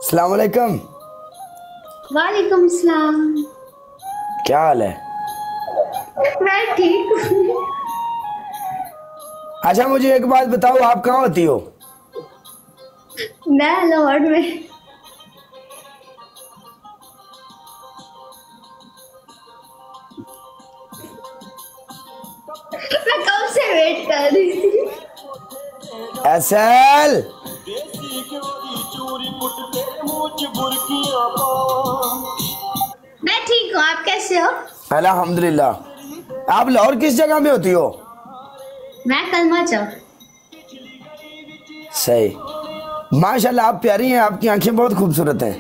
अस्सलाम वालेकुम। वालेकुम सलाम। क्या हाल है? मैं ठीक हूँ। अच्छा मुझे एक बात बताओ, आप कहाँ होती हो? मैं लाहौर में। मैं कब से वेट कर रही थी। एसएल मैं ठीक हूँ, आप कैसे हो? अल्हम्दुलिल्लाह। आप लाहौर किस जगह में होती हो? मैं कलमा चौक। सही। माशाल्लाह आप प्यारी हैं, आपकी आंखें बहुत खूबसूरत हैं।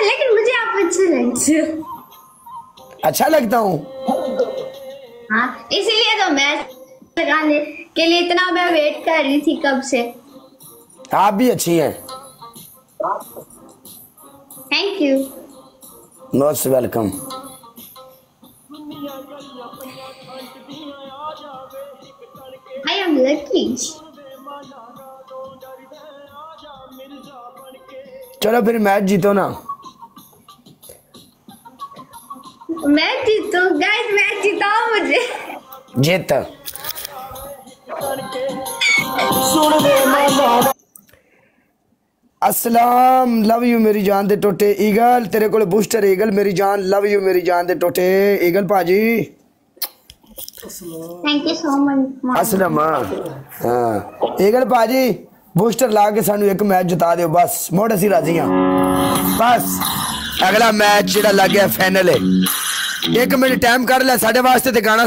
लेकिन मुझे आप अच्छे लगते हो। अच्छा लगता हूँ? हाँ, इसीलिए तो मैच लगाने के लिए इतना मैं वेट कर रही थी कब से। आप भी अच्छी हैं। Thank you. Most welcome. I am lucky. चलो फिर मैच जीतो ना। मैं जीतू गाइस, मैच जिताओ मुझे। जीत। अस्सलाम, लव यू मेरी जान दे टोटे ईगल, तेरे को बूस्टर ईगल मेरी जान, लव यू मेरी जान दे टोटे ईगल भाजी। Thank you so much. Aslam. हाँ ईगल भाजी, बूस्टर ला के सानू एक मैच जिता दो बस, मोड़ असी राजी हाँ। बस अगला मैच जो लग गया फाइनल है। एक मिनट टाइम कर ले साढ़े वास्ते ते गाना